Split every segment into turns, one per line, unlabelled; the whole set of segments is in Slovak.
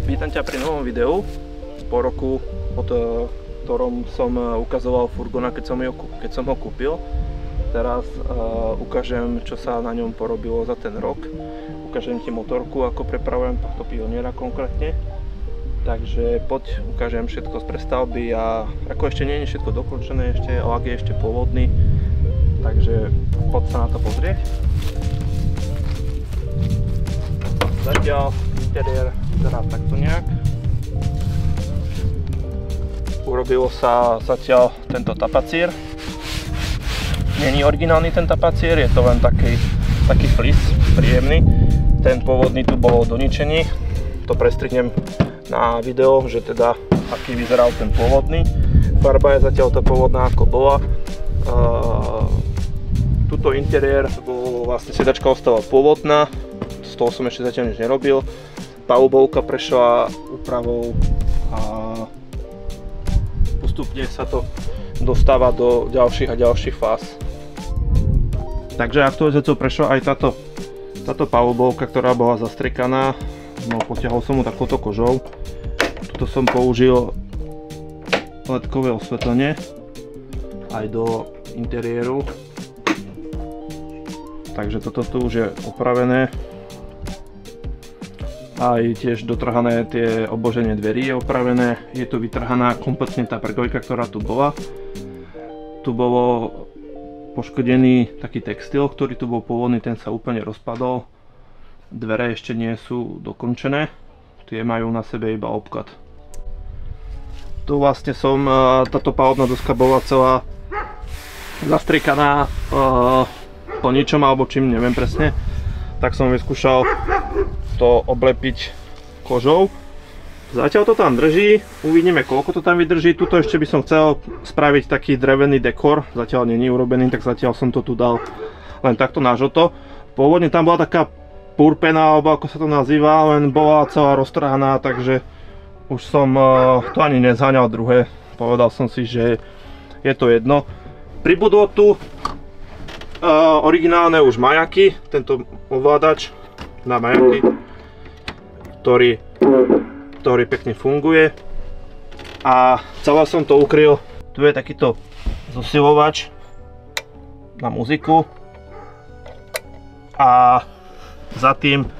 Vítam ťa pri novom videu po roku, po ktorom som ukazoval furgona, keď som ho kúpil. Teraz ukážem, čo sa na ňom porobilo za ten rok. Ukážem ti motorku, ako prepravujem tohto Pioniera konkrétne. Takže poď, ukážem všetko z prestavby a ako ešte nie je všetko dokončené, ešte lak je ešte pôvodný. Takže poď sa na to pozrieť. Zatiaľ interiér vyzerá takto nejak. Urobilo sa zatiaľ tento tapacír. Není originálny ten tapacír, je to len taký flis, príjemný. Ten pôvodný tu bol doničený. To prestrihnem na video, že teda aký vyzeral ten pôvodný. Farba je zatiaľ tá pôvodná ako bola. Tuto interiér bol vlastne sedačka ostala pôvodná. Z toho som ešte zatiaľ nič nerobil. Palubovka prešla úpravou a postupne sa to dostáva do ďalších a ďalších fáz. Takže aktualizáciou prešla aj táto palubovka, ktorá bola zastriekaná. No, potiahol som mu takouto kožou. Tuto som použil ledkové osvetlenie aj do interiéru. Takže toto tu už je opravené. Aj tiež dotrhané tie obloženie dverí je opravené. Je tu vytrhaná kompletne tá pregojka, ktorá tu bola. Tu bolo poškodený taký textil, ktorý tu bol pôvodný, ten sa úplne rozpadol. Dvere ešte nie sú dokončené. Tie majú na sebe iba obklad. Tu vlastne táto palubná doska bola celá zastriekaná po ničom alebo čím, neviem presne. Tak som vyskúšal to oblepiť kožou. Zatiaľ to tam drží, uvidíme koľko to tam vydrží. Tuto ešte by som chcel spraviť taký drevený dekor, zatiaľ nie je urobený, tak zatiaľ som to tu dal len takto na žlto. Pôvodne tam bola taká purpena, alebo ako sa to nazýva, len bola celá roztrhaná, takže už som to ani nezháňal druhé. Povedal som si, že je to jedno. Pribudlo tu originálne už majaky, tento ovládač na majaky, ktorý pekne funguje, a celé som to ukryl. Tu je takýto zosilovač na muziku a za tým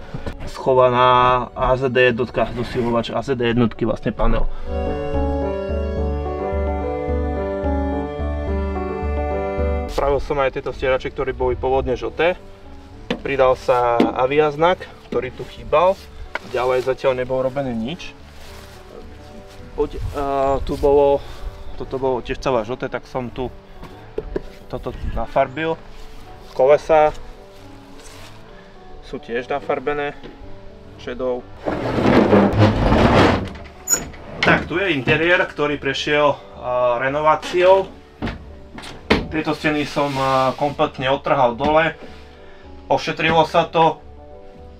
schovaná AZD jednotka, zosilovač AZD jednotky, vlastne panel. Spravil som aj tieto stierače, ktoré boli pôvodne žlté. Pridal sa avia znak, ktorý tu chýbal. Ďalej zatiaľ nebolo robené nič. Toto bolo tiež celé žlté, tak som tu toto nafarbil. Kolesa sú tiež nafarbené šedou. Tak, tu je interiér, ktorý prešiel renováciou. Tieto steny som kompletne odtrhal dole. Ošetrilo sa to,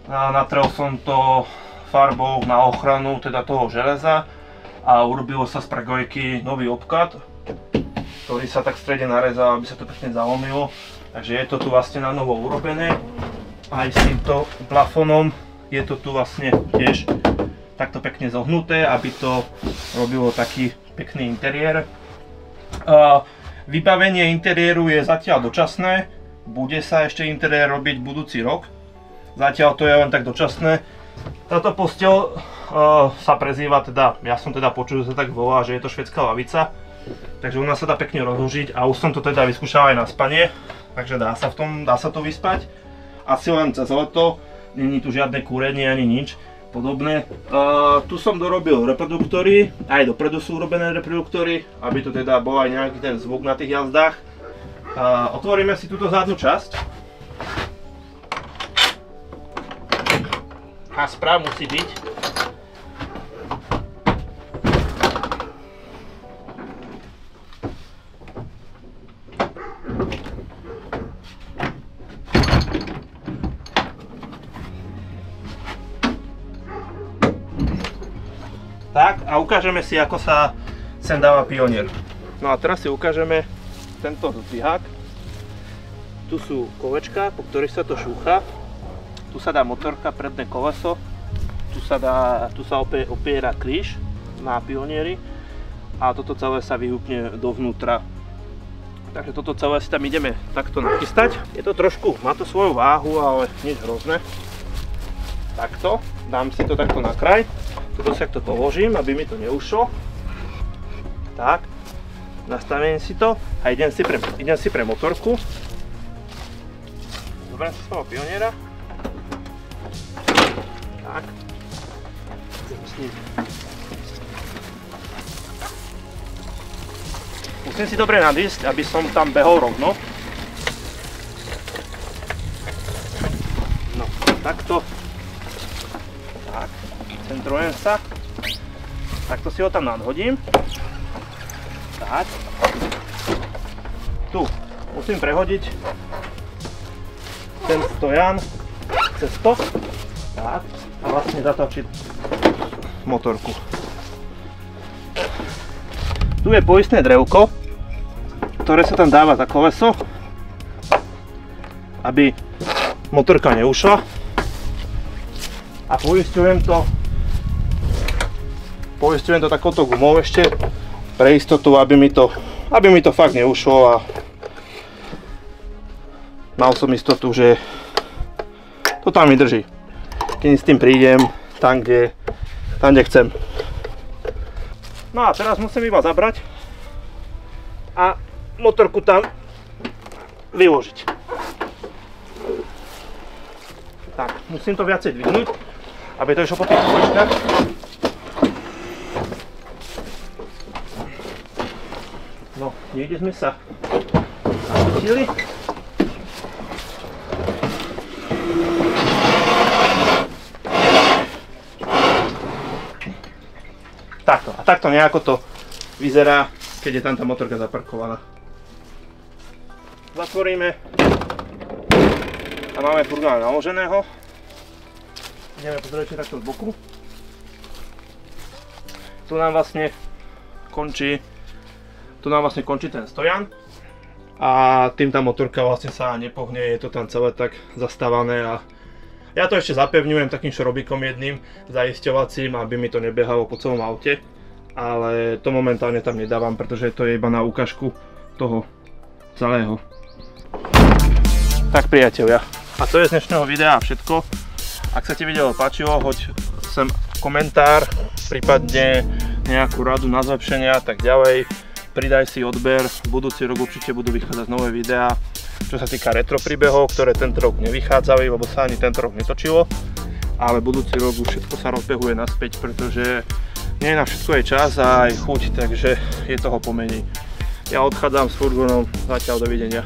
natrel som to farbou na ochranu teda toho železa a urobilo sa z pregojky nový obklad, ktorý sa tak v strede narezal, aby sa to pekne zalomilo. Takže je to tu vlastne na novo urobené. Aj s týmto plafónom je to tu vlastne tiež takto pekne zohnuté, aby to robilo taký pekný interiér. Vybavenie interiéru je zatiaľ dočasné. Bude sa ešte interiér robiť budúci rok. Zatiaľ to je len tak dočasné. Táto posteľ sa prezýva, teda, ja som teda počul, že sa tak volá, že je to švédska lavica. Takže ona sa dá pekne rozložiť a už som to teda vyskúšal aj na spanie. Takže dá sa to vyspať. Asi len cez leto. Není tu žiadne kúrenie ani nič podobné. Tu som dorobil reproduktory, aj dopredu sú urobené reproduktory, aby to teda bol aj nejaký ten zvuk na tých jazdách. Otvoríme si túto zadnú časť. Haspra musí byť. Tak, a ukážeme si, ako sa sem dáva Pionier. No a teraz si ukážeme tento zdvihák. Tu sú kolečka, po ktorých sa to šúcha. Tu sa dá motorka, predné koleso tu sa opiera kríž na pionieri a toto celé sa vyhúpne dovnútra. Takže toto celé si tam ideme takto nachystať. Je to trošku, má to svoju váhu, ale nič hrozné. Takto, dám si to takto na kraj. Toto si takto položím, aby mi to neušlo. Tak, nastavím si to a idem si pre motorku. Zoberiem si svojho pioniera. Tak. Idem s ním. Musím si dobre nadísť, aby som tam behol rovno. No, takto. Tak, centrujem sa. Takto si ho tam nadhodím. Tak. Tu musím prehodiť ten stojan cez to. Tak. A vlastne zatočiť motorku. Tu je poistné drevko, ktoré sa tam dáva za koleso, aby motorka neušla. A poisťujem to takouto gumou ešte pre istotu, aby mi to fakt neušlo a mal som istotu, že to tam vydrží, keď s tým prídem tam, kde chcem. No a teraz musím iba zabrať a motorku tam vyložiť. Tak, musím to viacej dvihnúť, aby to išlo po tých kolečkách. No, niekde sme sa zachytili. Takto, a takto nejako to vyzerá, keď je tam tá motorka zaparkovaná. Zatvoríme a máme furgón naloženého. Ideme pozrieť takto z boku. Tu nám vlastne končí ten stojan a tým tá motorka vlastne sa nepohne, je to tam celé tak zastávané a ja to ešte zapevňujem takým šrobikom jedným zaisťovacím, aby mi to nebehalo po celom aute, ale to momentálne tam nedávam, pretože to je iba na ukážku toho celého. Tak priatelia, a to je z dnešného videa všetko. Ak sa ti video páčilo, hoď sem komentár, prípadne nejakú radu na zlepšenia a tak ďalej. Pridaj si odber, budúci rok určite budú vychádzať nové videá, čo sa týka retro príbehov, ktoré tento rok nevychádzali, lebo sa ani tento rok netočilo. Ale budúci rok už všetko sa rozbehuje naspäť, pretože nie na všetko je čas a aj chuť, takže je toho pomenej. Ja odchádzam s furgónom, zatiaľ dovidenia.